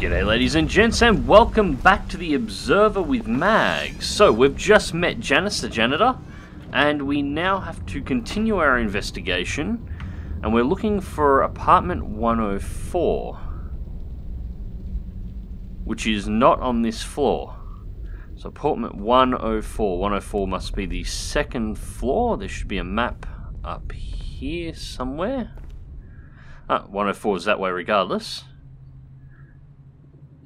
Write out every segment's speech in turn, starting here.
G'day ladies and gents, and welcome back to the Observer with Mag. So we've just met Janice the janitor, and we now have to continue our investigation, and we're looking for apartment 104, which is not on this floor. So apartment 104 must be the second floor. There should be a map up here somewhere. 104 is that way regardless.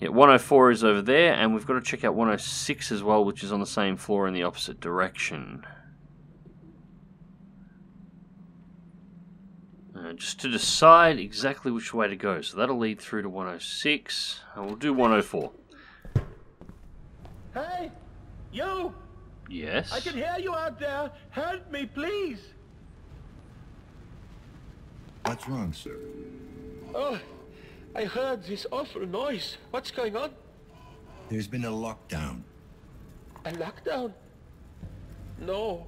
Yeah, 104 is over there, and we've got to check out 106 as well, which is on the same floor in the opposite direction. Just to decide exactly which way to go. So that'll lead through to 106, and we'll do 104. Hey, you! Yes? I can hear you out there. Help me, please. What's wrong, sir? Oh, I heard this awful noise. What's going on? There's been a lockdown. A lockdown? No.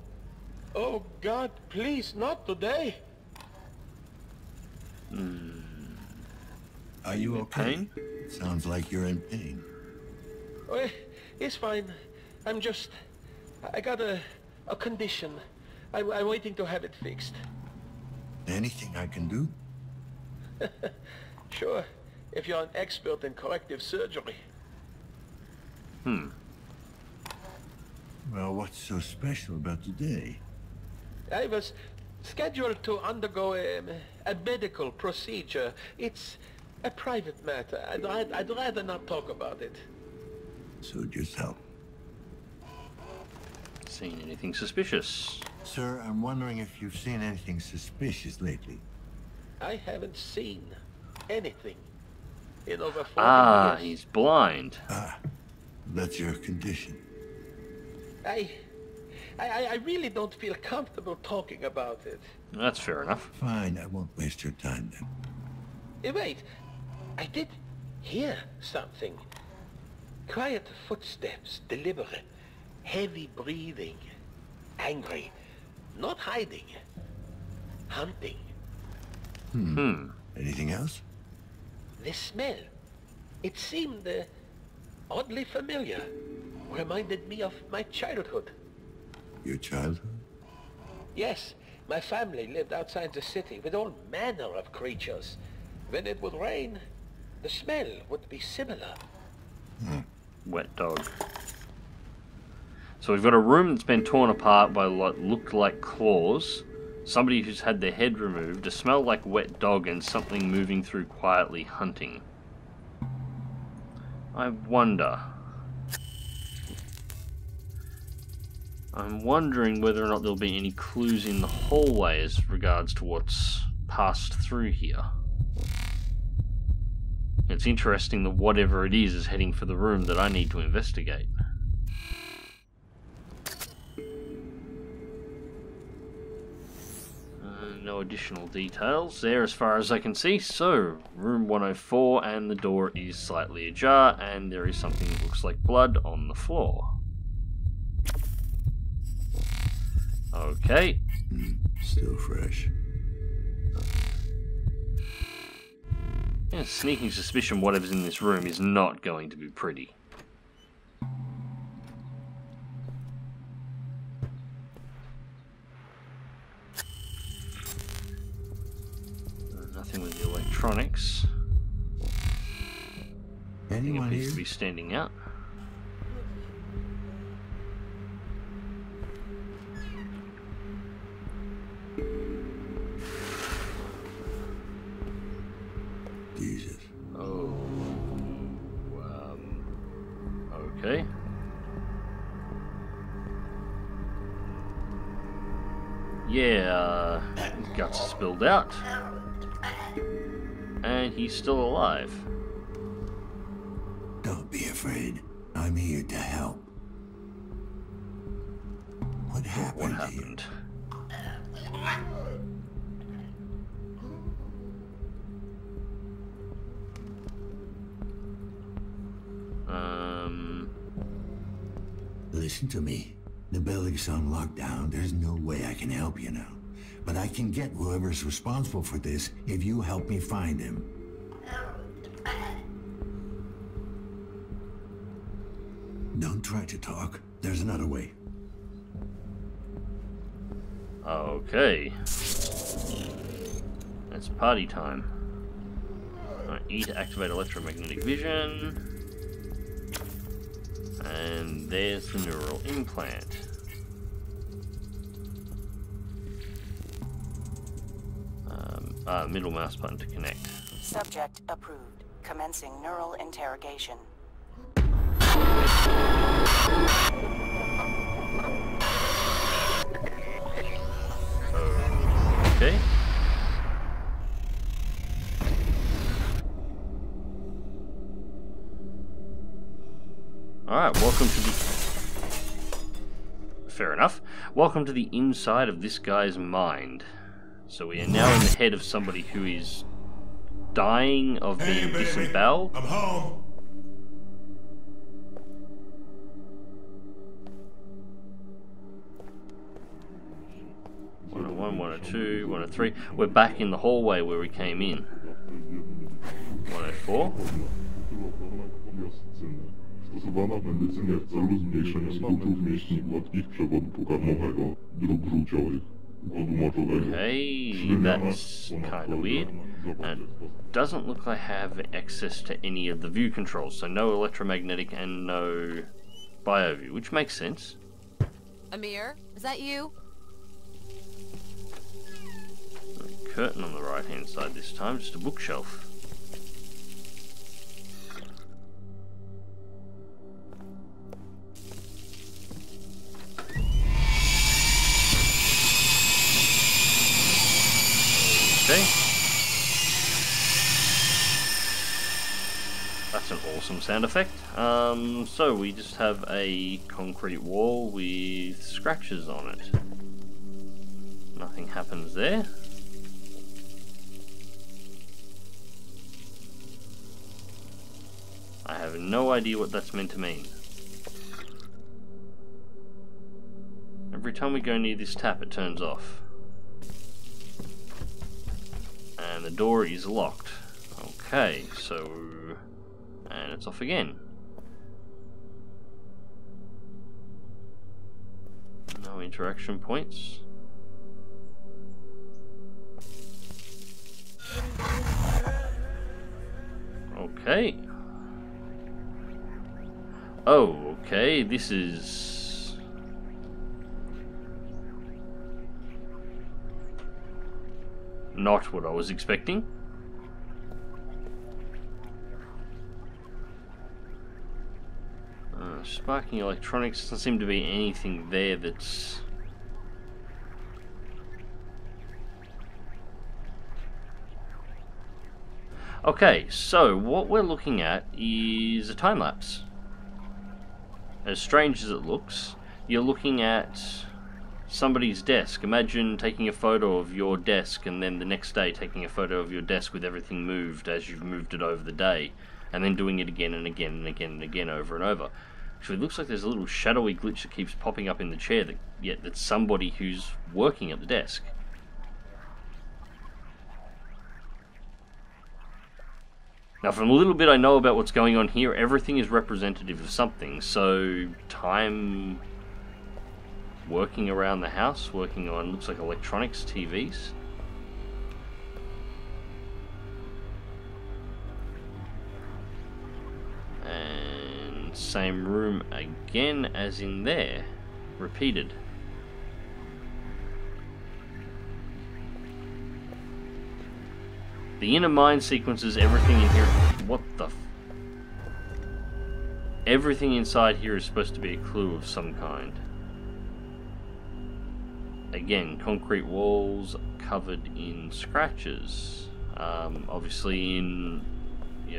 Oh, God, please, not today. Are you okay? It sounds like you're in pain. Oh, it's fine. I got a condition. I'm waiting to have it fixed. Anything I can do? Sure, if you're an expert in corrective surgery. Well, what's so special about today? I was scheduled to undergo a medical procedure. It's a private matter. I'd rather not talk about it. Suit yourself. Seen anything suspicious? Sir, I'm wondering if you've seen anything suspicious lately. I haven't seen anything in over 40 years. He's blind. That's your condition. I really don't feel comfortable talking about it. That's fair enough. Fine, I won't waste your time then. Wait, I did hear something. Quiet footsteps, deliberate, heavy breathing, angry, not hiding, hunting. Anything else? The smell, it seemed oddly familiar. Reminded me of my childhood. Your childhood? Yes, my family lived outside the city with all manner of creatures. When it would rain, the smell would be similar. Wet dog. So we've got a room that's been torn apart by what looked like claws, somebody who's had their head removed, a smell like wet dog, and something moving through quietly hunting. I'm wondering whether or not there'll be any clues in the hallway as regards to what's passed through here. It's interesting that whatever it is heading for the room that I need to investigate. No additional details there as far as I can see. So, room 104, and the door is slightly ajar, and there is something that looks like blood on the floor. Okay. Still fresh. Yeah, sneaking suspicion whatever's in this room is not going to be pretty. Nothing with the electronics. Anyone appears here? to be standing out. Jesus. Oh. Okay. Yeah, his guts are spilled out. And he's still alive. Don't be afraid. I'm here to help. What happened? What happened? Listen to me. The building's on lockdown. There's no way I can help you now. but I can get whoever's responsible for this if you help me find him. Don't try to talk. There's another way. Okay. It's party time. Alright, E to activate electromagnetic vision. And there's the neural implant. Middle mouse button to connect. Subject approved. Commencing neural interrogation. Okay. Alright, welcome to the... Fair enough. Welcome to the inside of this guy's mind. So we are now in the head of somebody who is dying of being disemboweled. I'm home. One, 102, 103. We're back in the hallway where we came in. 104. Stosowana medycyna w celu zmniejszenia skutków mięśni gładkich przewodu pokarmowego, dróg żółciowych, układu moczowego. Okay, that's kind of weird. And it doesn't look like I have access to any of the view controls, so no electromagnetic and no BioView, which makes sense. Amir, is that you? A curtain on the right hand side this time, just a bookshelf. Okay. That's an awesome sound effect. So we just have a concrete wall with scratches on it. Nothing happens there. I have no idea what that's meant to mean. Every time we go near this tap, it turns off. And the door is locked. Okay, so... and it's off again. No interaction points. Okay. Oh, okay, this is... not what I was expecting. Sparking electronics, doesn't seem to be anything there that's... Okay, so what we're looking at is a time lapse. As strange as it looks, you're looking at somebody's desk. Imagine taking a photo of your desk and then the next day taking a photo of your desk with everything moved as you've moved it over the day, and then doing it again and again and again and again over and over. Actually, it looks like there's a little shadowy glitch that keeps popping up in the chair, yet that's somebody who's working at the desk. Now, from a little bit I know about what's going on here, everything is representative of something. So, time working around the house, working on, looks like electronics, TVs. And same room again as in there, repeated. The inner mind sequences everything in here. What the everything inside here is supposed to be a clue of some kind. Again, concrete walls covered in scratches. Obviously in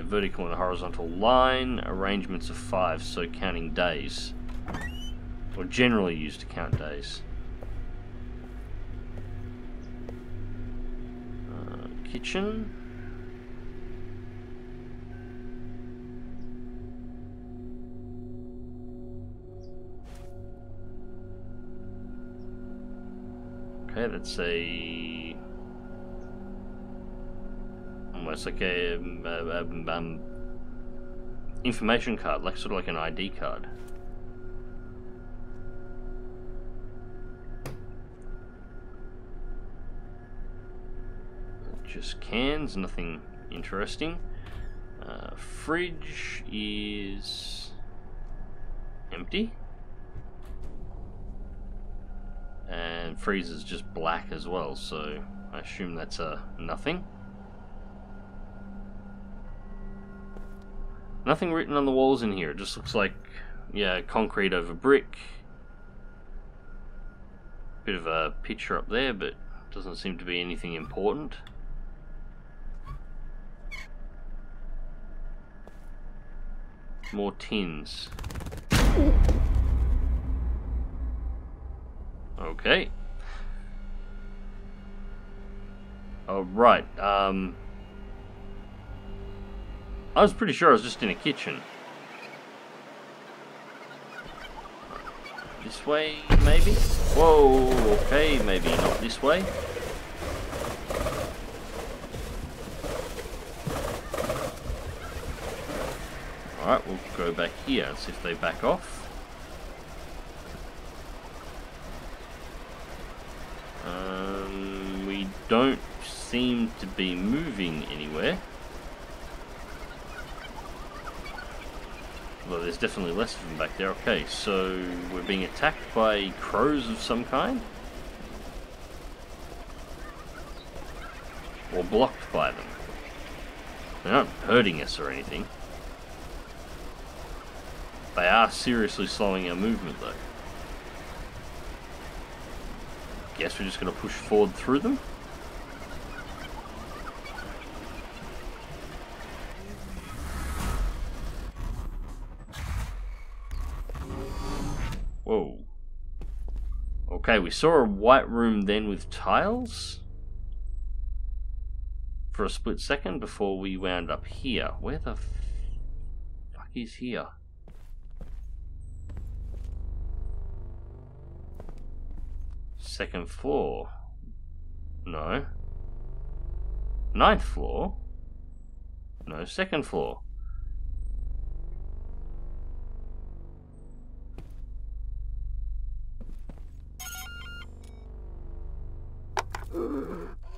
vertical and horizontal line, arrangements of 5, so counting days. Or generally used to count days. Kitchen. Okay, that's a... almost like a information card, like sort of like an ID card. Just cans, nothing interesting. Fridge is empty. And freezer's just black as well, so I assume that's a nothing. Nothing written on the walls in here. It just looks like, yeah, concrete over brick. Bit of a picture up there, but doesn't seem to be anything important. More tins. Okay. Oh, right. I was pretty sure I was just in a kitchen. This way, maybe? Whoa, okay, maybe not this way. Alright, we'll go back here and see if they back off. We don't seem to be moving anywhere. Although there's definitely less of them back there. Okay, so we're being attacked by crows of some kind? Or blocked by them. They're not hurting us or anything. They are seriously slowing our movement though. Guess we're just going to push forward through them. Whoa. Okay, we saw a white room then with tiles for a split second before we wound up here. Where the fuck is here? Second floor. No. 9th floor. No, 2nd floor.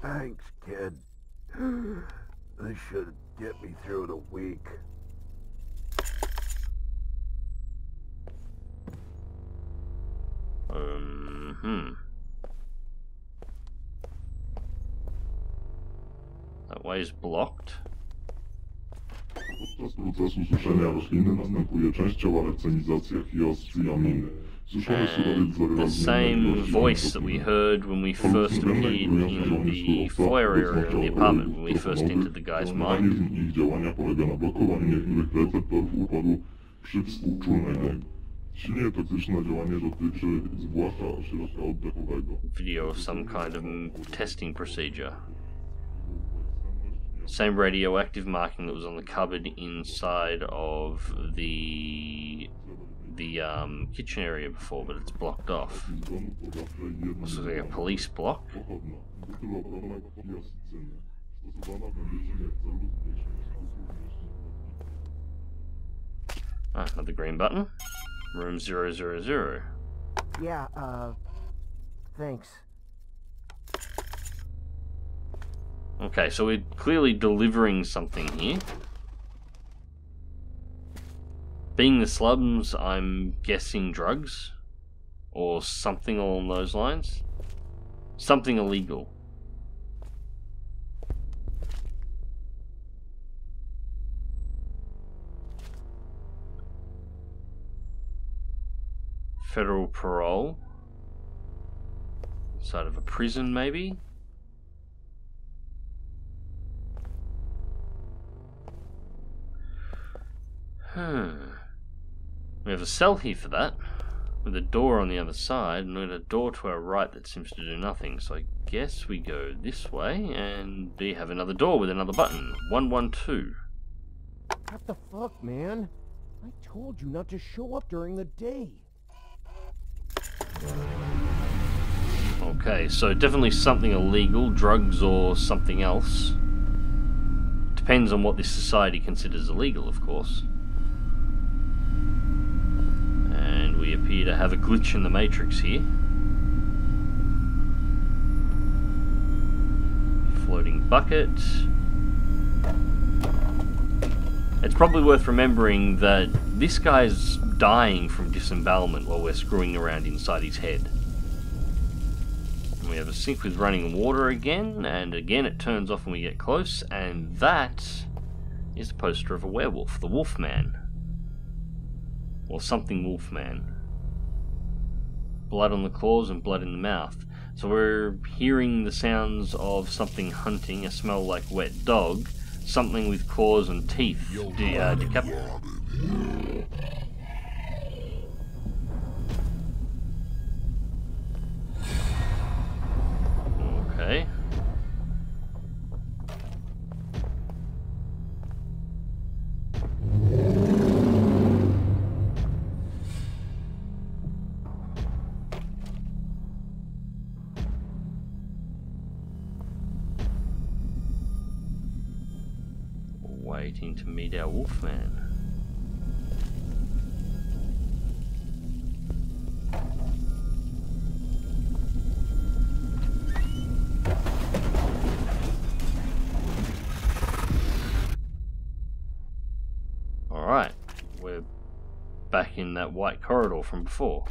Thanks, kid. This should get me through the week. That way is blocked. Podczas procesu suszenia rośliny następuje częściowa recenizacja HoTaS i aminy. The same voice that we heard when we first appeared in the foyer area of the apartment, when we first entered the guy's mind. Ich działania polega na blokowaniu niektórych receptorów układu przywspółczulnego. Silnie toksyczne działanie dotyczy zwłaszcza środka oddechowego. Video of some kind of testing procedure. Same radioactive marking that was on the cupboard inside of the kitchen area before, but it's blocked off. This looks like a police block. Ah, another green button. Room 000. Yeah, thanks. Okay, so we're clearly delivering something here. Being the slums, I'm guessing drugs. Or something along those lines. Something illegal. Federal parole. Inside of a prison, maybe? We have a cell here for that, with a door on the other side, and a door to our right that seems to do nothing. So I guess we go this way, and we have another door with another button. 112. What the fuck, man? I told you not to show up during the day. Okay, so definitely something illegal, drugs or something else. Depends on what this society considers illegal, of course. And we appear to have a glitch in the matrix here. Floating bucket. It's probably worth remembering that this guy's dying from disembowelment while we're screwing around inside his head. And we have a sink with running water again, and again it turns off when we get close, and that is the poster of a werewolf, the Wolfman. Or something Wolfman. Blood on the claws and blood in the mouth. So we're hearing the sounds of something hunting, a smell like wet dog, something with claws and teeth. Okay. Waiting to meet our Wolfman. Alright, we're back in that white corridor from before.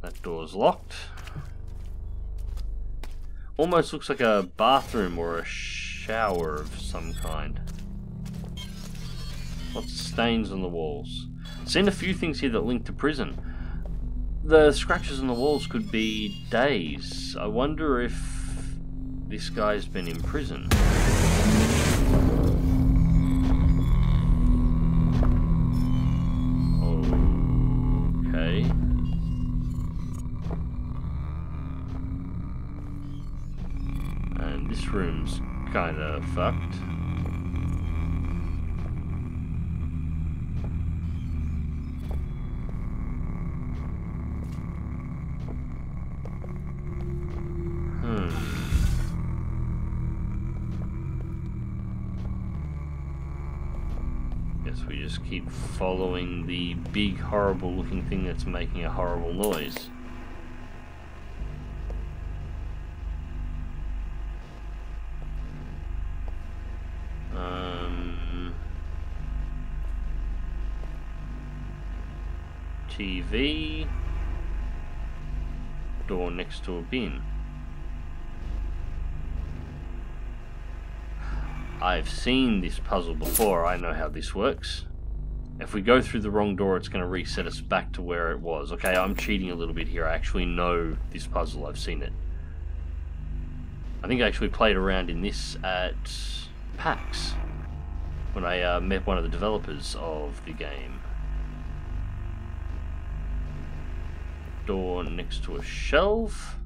That door's locked. Almost looks like a bathroom or a shower of some kind. Lots of stains on the walls. Seen a few things here that link to prison. The scratches on the walls could be days. I wonder if this guy's been in prison. Okay. And this room's kinda fucked. Guess we just keep following the big horrible looking thing that's making a horrible noise. TV, door next to a bin. I've seen this puzzle before, I know how this works. If we go through the wrong door, it's going to reset us back to where it was. Okay, I'm cheating a little bit here, I actually know this puzzle, I've seen it. I think I actually played around in this at PAX, when I met one of the developers of the game. Door next to a shelf.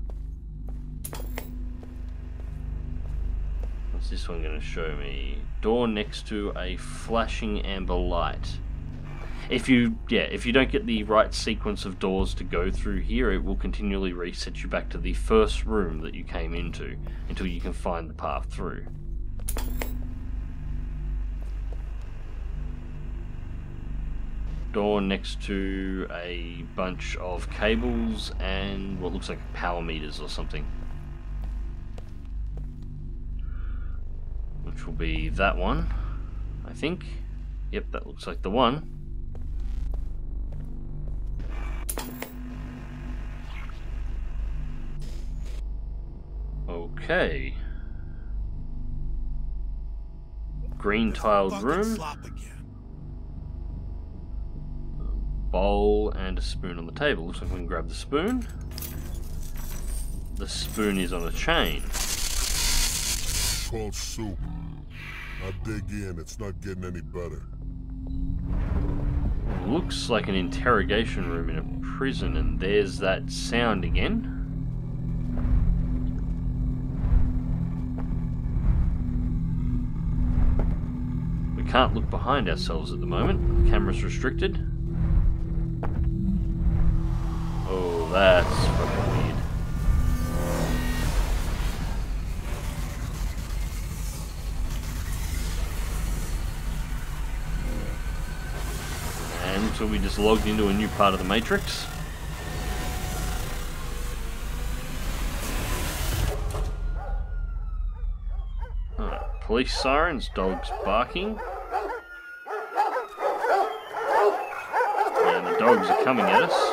What's this one going to show me? Door next to a flashing amber light. If you don't get the right sequence of doors to go through here, it will continually reset you back to the first room that you came into until you can find the path through. Door next to a bunch of cables and what looks like power meters or something. Which will be that one, I think. Yep, that looks like the one. Okay. Green tiled room. Bowl and a spoon on the table. Looks like we can grab the spoon. The spoon is on a chain. Called soup. I dig in, it's not getting any better. Looks like an interrogation room in a prison, and there's that sound again. We can't look behind ourselves at the moment. Camera's restricted. Oh, that's fucking weird. Looks like we just logged into a new part of the Matrix. Alright, police sirens, dogs barking. And the dogs are coming at us.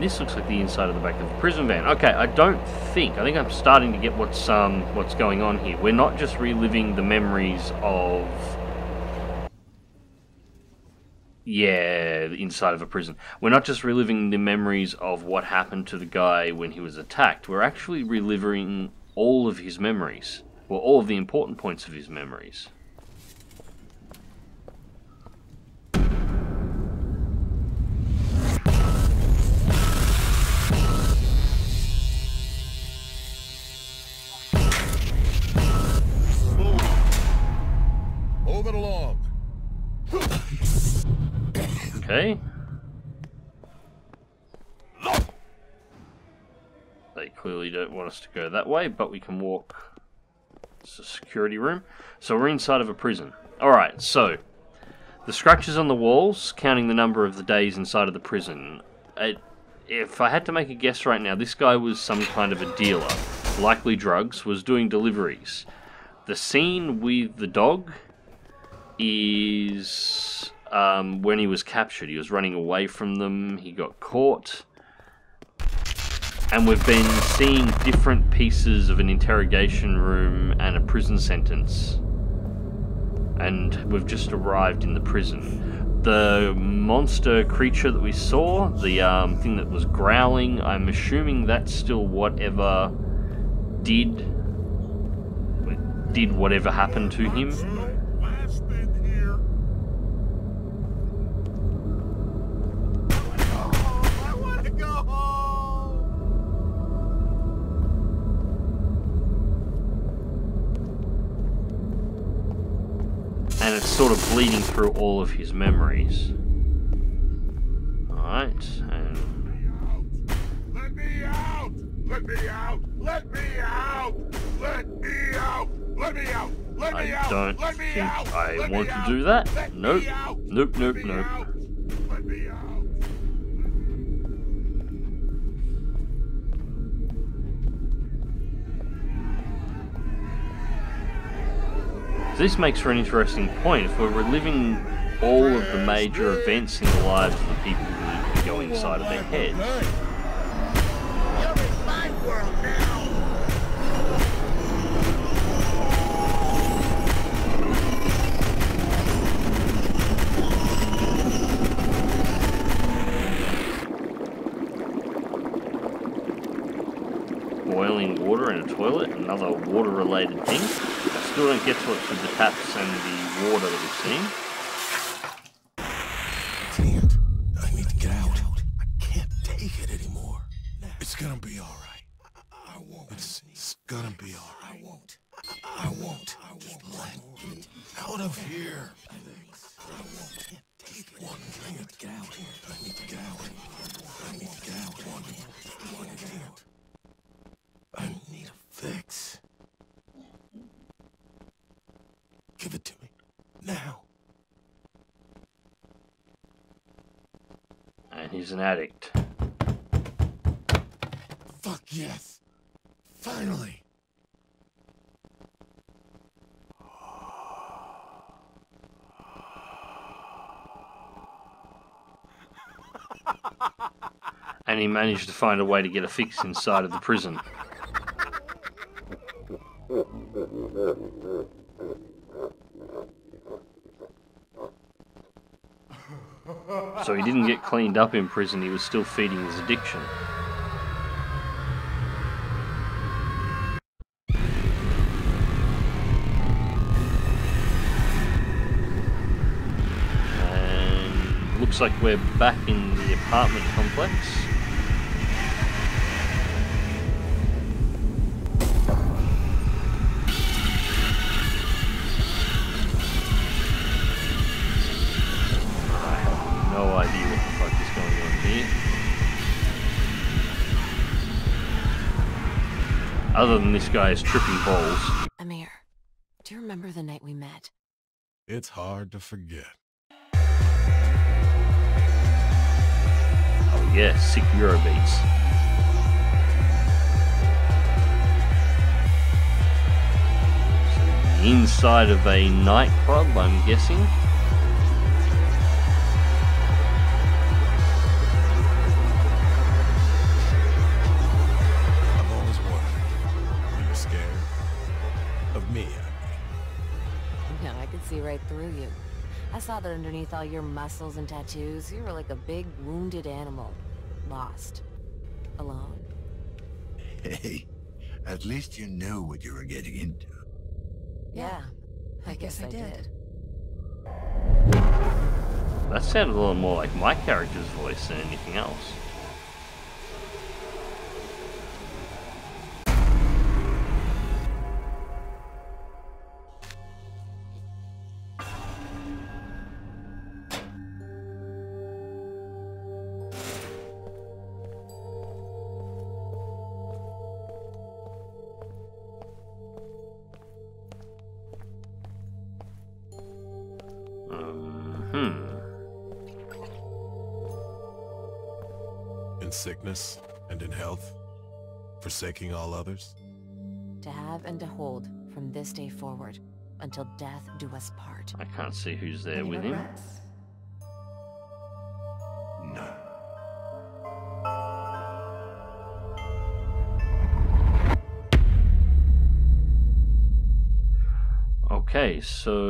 This looks like the inside of the back of the prison van. Okay, I think I'm starting to get what's going on here. We're not just reliving the memories of... Yeah, the inside of a prison. We're not just reliving the memories of what happened to the guy when he was attacked. We're actually reliving all of his memories. Well, all of the important points of his memories. Move it along. Okay. They clearly don't want us to go that way, but we can walk. It's a security room. So we're inside of a prison. Alright, so the scratches on the walls, counting the number of the days inside of the prison. If I had to make a guess right now, this guy was some kind of a dealer, likely drugs, was doing deliveries. The scene with the dog is when he was captured. He was running away from them, he got caught, and we've been seeing different pieces of an interrogation room and a prison sentence, and we've just arrived in the prison. The monster creature that we saw, the thing that was growling, I'm assuming that's still whatever did whatever happened to him. And it's sort of bleeding through all of his memories. Alright, and... Let me out! Let me out! Let me out! Let me out! Let me out! Let me out! I don't think I want to do that. Nope. Nope, nope, nope. Let me out! This makes for an interesting point. If we're reliving all of the major events in the lives of the people who go inside of their heads. You're in my world now! Boiling water in a toilet, another water-related thing. I still don't get to it through the taps and the water that we've seen. Can't. I need to get out. I can't take it anymore. It's gonna be alright. I won't. It's gonna be alright. I won't. I won't. Just let me out of here. I won't. Take it. One thing. Get out. I need to get out. I need to get out. One thing. I need a fix. Give it to me. Now. And he's an addict. Fuck yes. Finally. And he managed to find a way to get a fix inside of the prison. So he didn't get cleaned up in prison, he was still feeding his addiction. And looks like we're back in the apartment complex. Other than this guy is tripping balls. Amir, do you remember the night we met? It's hard to forget. Oh yeah, sick Eurobeats. So the inside of a nightclub, I'm guessing. I've always wondered. Are you scared? Of me, I mean. Yeah, I could see right through you. I saw that underneath all your muscles and tattoos, you were like a big wounded animal. Lost. Alone. Hey, at least you knew what you were getting into. Yeah, I guess I did. That sounded a little more like my character's voice than anything else. In sickness and in health, forsaking all others. To have and to hold from this day forward, until death do us part. I can't see who's there with him. No. Okay, so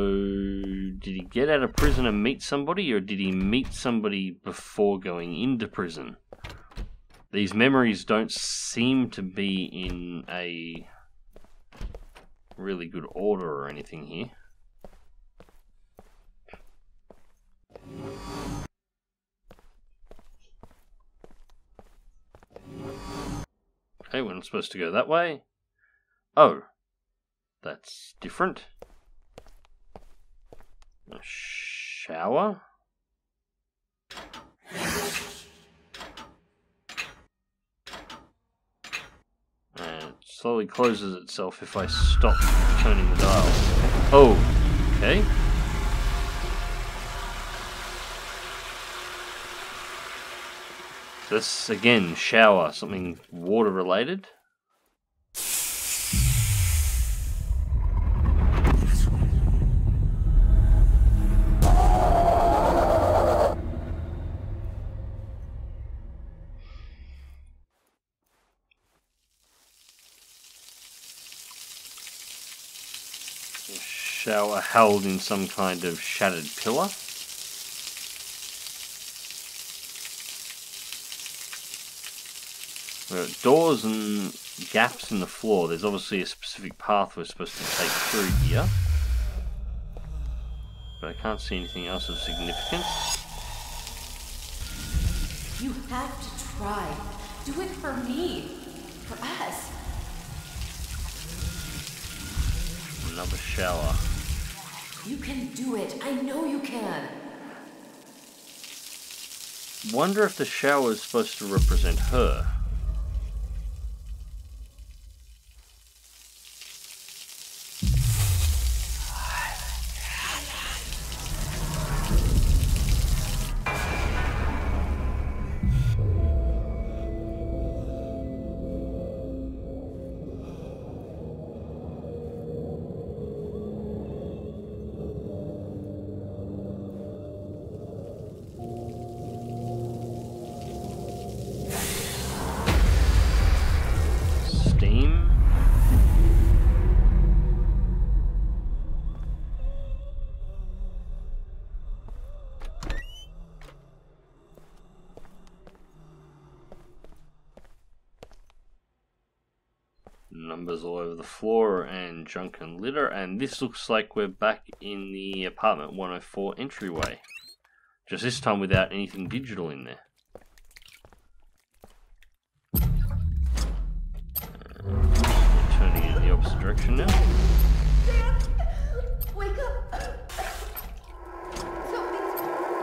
did he get out of prison and meet somebody, or did he meet somebody before going into prison? These memories don't seem to be in a really good order or anything here. Okay, we're not supposed to go that way. Oh, that's different. A shower? And it slowly closes itself if I stop turning the dial. Oh, okay. So this, again, shower, something water related. Shower held in some kind of shattered pillar. There are doors and gaps in the floor. There's obviously a specific path we're supposed to take through here. But I can't see anything else of significance. You have to try. Do it for me. For us. Another shower. You can do it. I know you can. Wonder if the shower is supposed to represent her. Numbers all over the floor and junk and litter, and this looks like we're back in the apartment 104 entryway. Just this time without anything digital in there. Turning in the opposite direction now. Dan! Wake up! Something's wrong.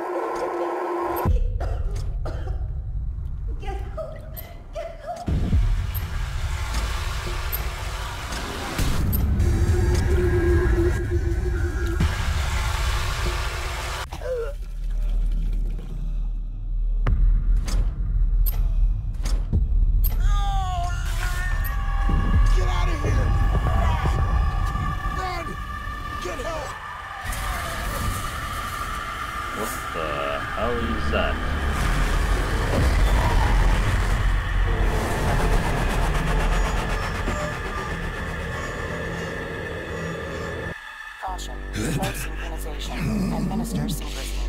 Get help! Get help! Start synchronization. Administer synchrosine.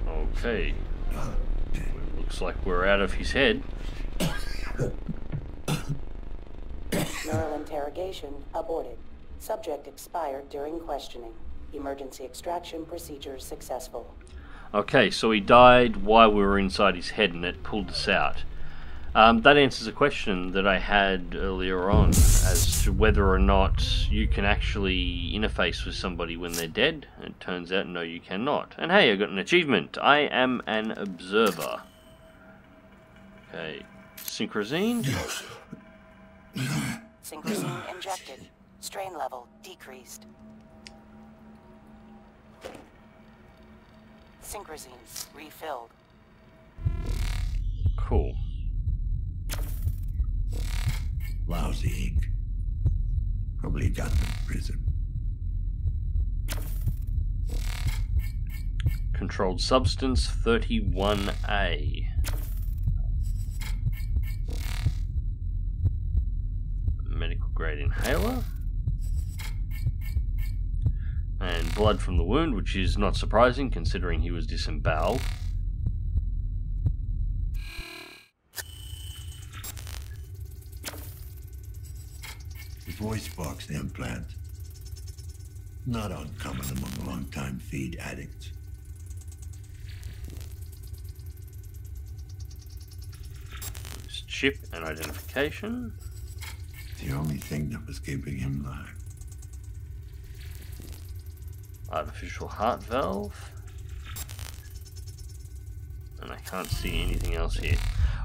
Okay. Looks like we're out of his head. Neural interrogation aborted. Subject expired during questioning. Emergency extraction procedures successful. Okay, so he died while we were inside his head and it pulled us out. That answers a question that I had earlier on as to whether or not you can actually interface with somebody when they're dead. It turns out, no, you cannot. And hey, I got an achievement. I am an observer. Okay, synchrosine. Synchrosine injected. Strain level decreased. Synchrosine refilled. Cool. Lousy ink. Probably got them in prison. Controlled substance 31A. Medical grade inhaler. And blood from the wound, which is not surprising considering he was disemboweled. The voice box implant. Not uncommon among long-time feed addicts. This chip and identification. The only thing that was keeping him alive. Artificial heart valve. And I can't see anything else here.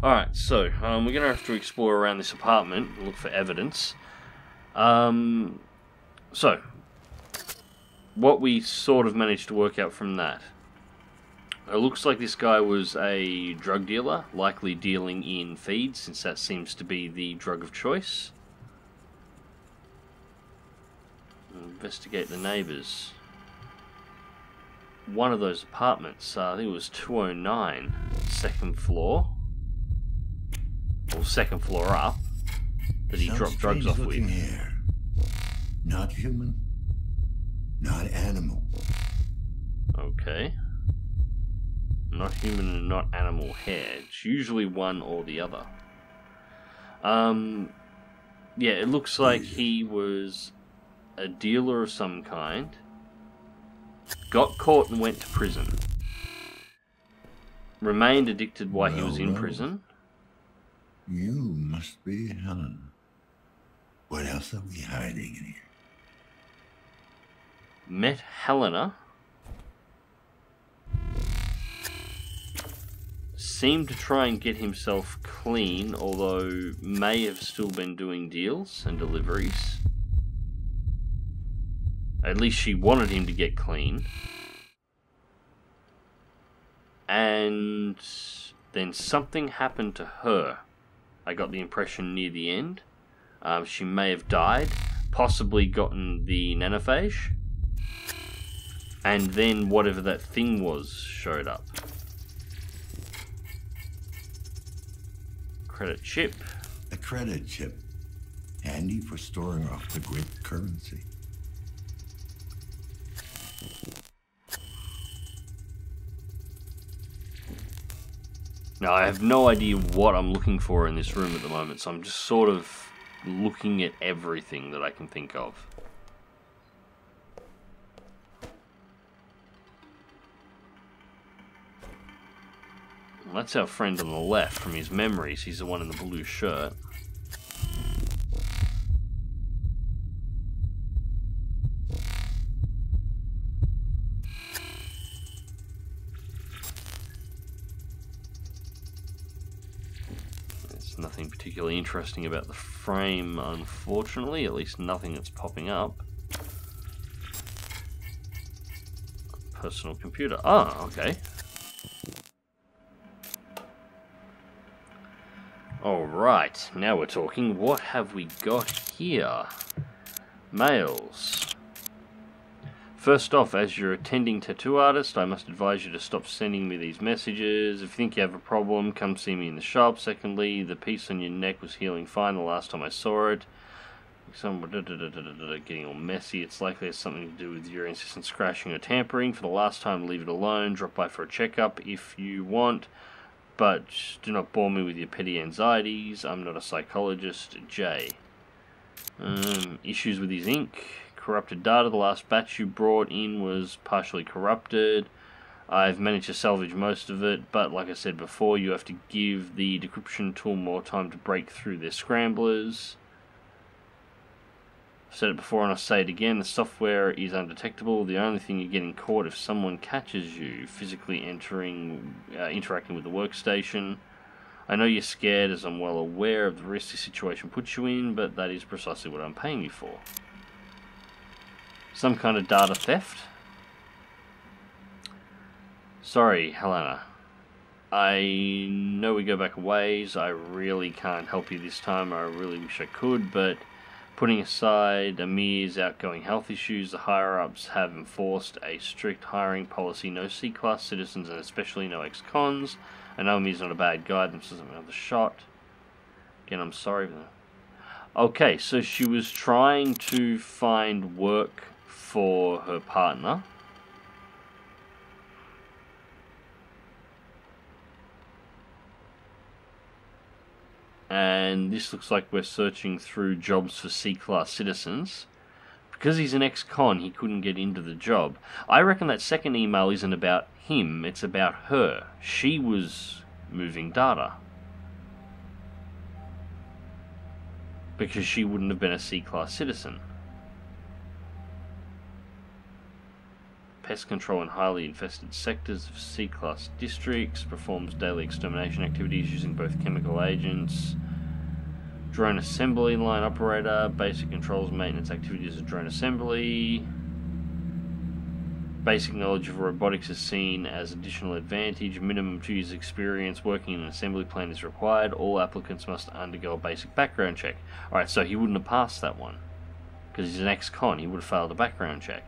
Alright, so we're going to have to explore around this apartment and look for evidence. So, what we sort of managed to work out from that. It looks like this guy was a drug dealer, likely dealing in feed, since that seems to be the drug of choice. Investigate the neighbours. One of those apartments, I think it was 209, second floor, or second floor up, that he dropped drugs off with. Hair. Not human, not animal. Okay. Not human and not animal hair. It's usually one or the other. Yeah, it looks like he was a dealer of some kind. Got caught and went to prison. Remained addicted while he was in prison. You must be Helen. What else are we hiding in here? Met Helena. Seemed to try and get himself clean, although may have still been doing deals and deliveries. At least she wanted him to get clean. And then something happened to her. I got the impression near the end. She may have died, possibly gotten the nanophage. And then whatever that thing was showed up. Credit chip. A credit chip. Handy for storing off the grid currency. Now, I have no idea what I'm looking for in this room at the moment, so I'm just sort of looking at everything that I can think of. Well, that's our friend on the left from his memories. He's the one in the blue shirt. Nothing particularly interesting about the frame, unfortunately, at least nothing that's popping up. Personal computer. Ah, okay. Alright, now we're talking. What have we got here? Mails. First off, as your attending tattoo artist, I must advise you to stop sending me these messages. If you think you have a problem, come see me in the shop. Secondly, the piece on your neck was healing fine the last time I saw it. getting all messy. It's likely it's something to do with your insistent scratching or tampering. For the last time, leave it alone. Drop by for a checkup if you want, but do not bore me with your petty anxieties. I'm not a psychologist. J. Issues with his ink. Corrupted data. The last batch you brought in was partially corrupted. I've managed to salvage most of it, but like I said before, you have to give the decryption tool more time to break through their scramblers. I've said it before and I'll say it again, the software is undetectable. The only thing you're getting caught if someone catches you physically interacting with the workstation. I know you're scared, as I'm well aware of the risk this situation puts you in, but that is precisely what I'm paying you for. Some kind of data theft? Sorry, Helena. I know we go back a ways. I really can't help you this time. I really wish I could, but putting aside Amir's outgoing health issues, the higher-ups have enforced a strict hiring policy. No C-class citizens, and especially no ex-cons. I know Amir's not a bad guy. This isn't another shot. Again, I'm sorry for that. Okay, so she was trying to find work for her partner. And this looks like we're searching through jobs for C-class citizens. Because he's an ex-con, he couldn't get into the job. I reckon that second email isn't about him, it's about her. She was moving data. Because she wouldn't have been a C-class citizen. Pest control in highly infested sectors of C-class districts, performs daily extermination activities using both chemical agents. Drone assembly line operator, basic controls maintenance activities of drone assembly. Basic knowledge of robotics is seen as additional advantage. Minimum 2 years experience working in an assembly plant is required. All applicants must undergo a basic background check. Alright, so he wouldn't have passed that one. Because he's an ex-con, he would have failed a background check.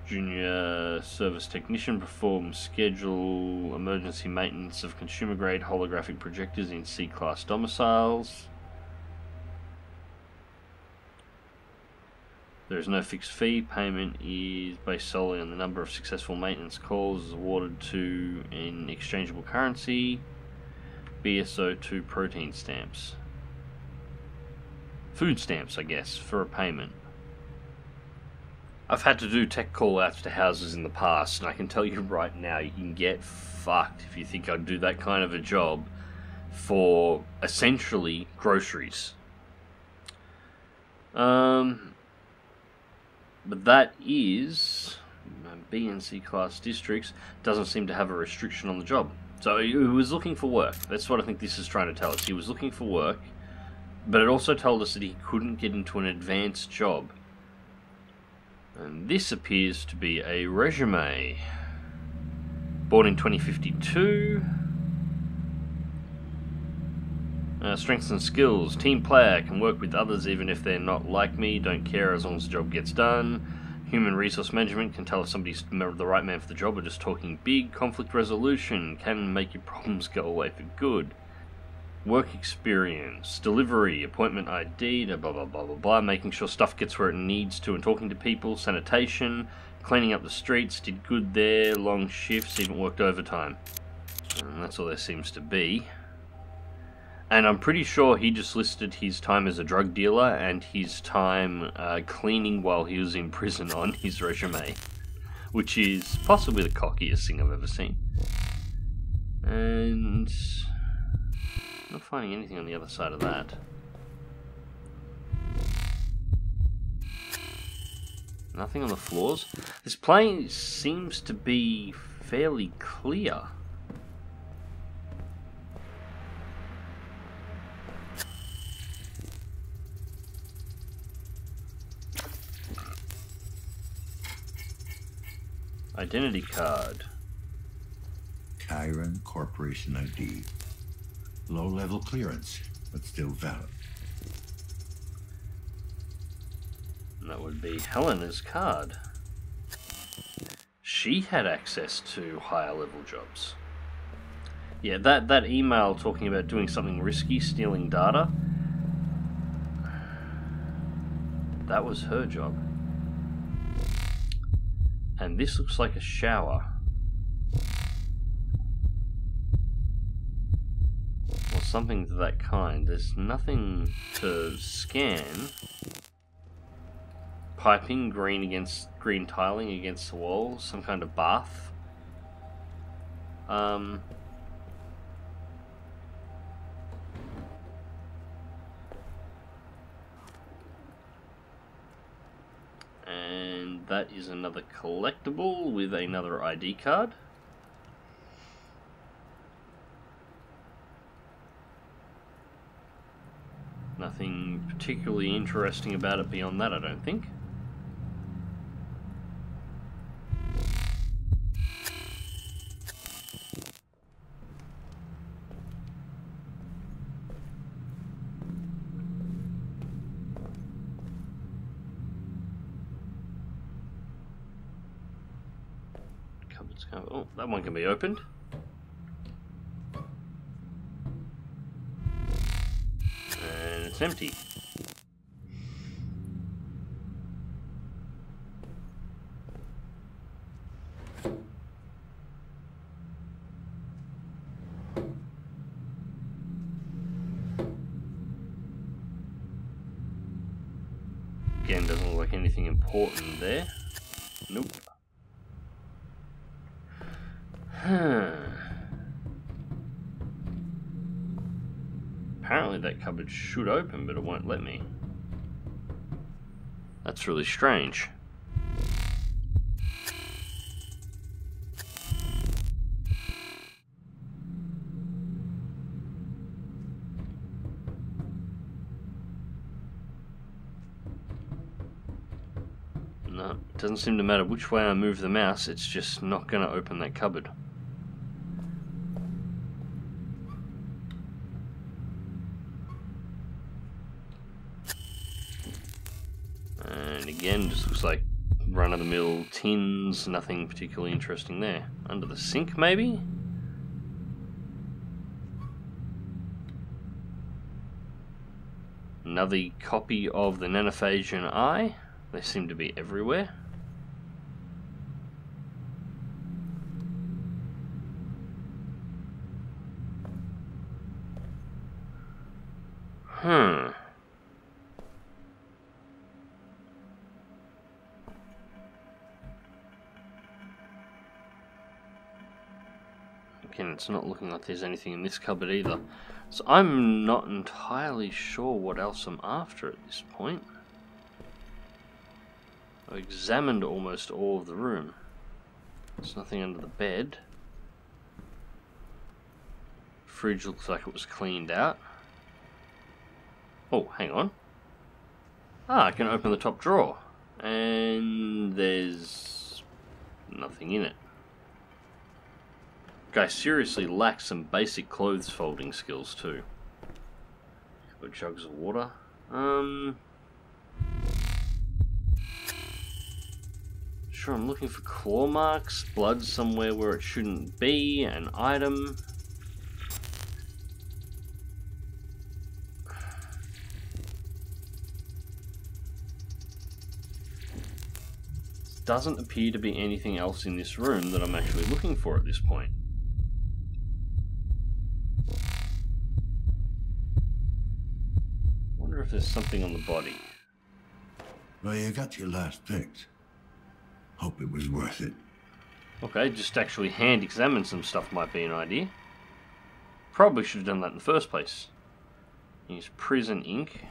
Junior service technician performs schedule emergency maintenance of consumer grade holographic projectors in C-class domiciles. There is no fixed fee. Payment is based solely on the number of successful maintenance calls awarded to in exchangeable currency. BSO2 protein stamps. Food stamps, I guess, for a payment. I've had to do tech call-outs to houses in the past, and I can tell you right now, you can get fucked if you think I'd do that kind of a job for, essentially, groceries. But that is... B and C class districts doesn't seem to have a restriction on the job. So he was looking for work. That's what I think this is trying to tell us. He was looking for work, but it also told us that he couldn't get into an advanced job. And this appears to be a resume. Born in 2052. Strengths and skills. Team player. Can work with others even if they're not like me. Don't care as long as the job gets done. Human resource management. Can tell if somebody's the right man for the job or just talking big. Conflict resolution. Can make your problems go away for good. Work experience, delivery, appointment ID, blah blah blah blah blah, making sure stuff gets where it needs to and talking to people, sanitation, cleaning up the streets, did good there, long shifts, even worked overtime. And that's all there seems to be. And I'm pretty sure he just listed his time as a drug dealer and his time cleaning while he was in prison on his resume, which is possibly the cockiest thing I've ever seen. And... not finding anything on the other side of that. Nothing on the floors. This place seems to be fairly clear. Identity card. Chiron Corporation ID. Low-level clearance, but still valid. And that would be Helena's card. She had access to higher level jobs. Yeah, that email talking about doing something risky, stealing data, that was her job. And this looks like a shower. Or something to that kind. There's nothing to scan. Piping, green tiling against the wall, some kind of bath. And that is another collectible with another ID card. Nothing particularly interesting about it beyond that, I don't think. Oh, that one can be opened. And it's empty. Again, doesn't look like anything important there. Nope. Apparently that cupboard should open, but it won't let me. That's really strange. No, it doesn't seem to matter which way I move the mouse, it's just not going to open that cupboard. And again, just looks like run-of-the-mill tins, nothing particularly interesting there. Under the sink, maybe? Another copy of the Nanophasian Eye. They seem to be everywhere. Again, it's not looking like there's anything in this cupboard either. So I'm not entirely sure what else I'm after at this point. I've examined almost all of the room. There's nothing under the bed. Fridge looks like it was cleaned out. Oh, hang on. Ah, I can open the top drawer. And there's nothing in it. Guy seriously lacks some basic clothes folding skills too. Couple of jugs of water. Sure, I'm looking for claw marks, blood somewhere where it shouldn't be, an item. Doesn't appear to be anything else in this room that I'm actually looking for at this point. Wonder if there's something on the body. Well, you got your last picked. Hope it was worth it. Okay, just actually hand examine some stuff might be an idea. Probably should have done that in the first place. Use prison ink.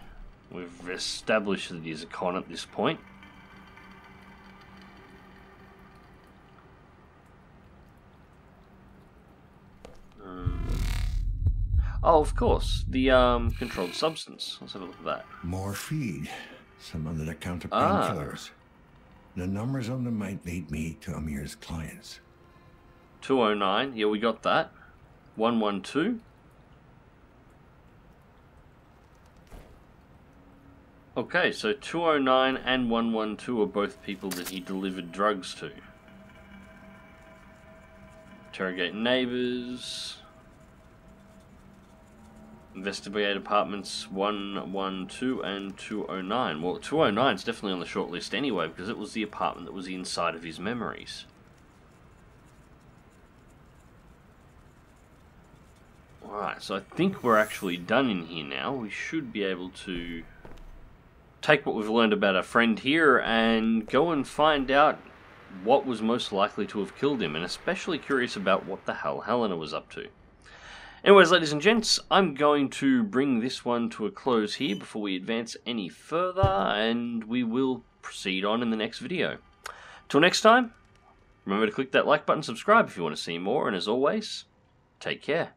We've established that he's a con at this point. Oh, of course, the controlled substance. Let's have a look at that. More feed. Some under-the-counter painkillers. The numbers on them might lead me to Amir's clients. 209, yeah, we got that. 112. Okay, so 209 and 112 are both people that he delivered drugs to. Interrogate neighbors. Investigate apartments 112 and 209. Well, 209 is definitely on the short list anyway, because it was the apartment that was inside of his memories. Alright, so I think we're actually done in here now. We should be able to take what we've learned about our friend here and go and find out what was most likely to have killed him, and especially curious about what the hell Helena was up to. Anyways, ladies and gents, I'm going to bring this one to a close here before we advance any further, and we will proceed on in the next video. Till next time, remember to click that like button, subscribe if you want to see more, and as always, take care.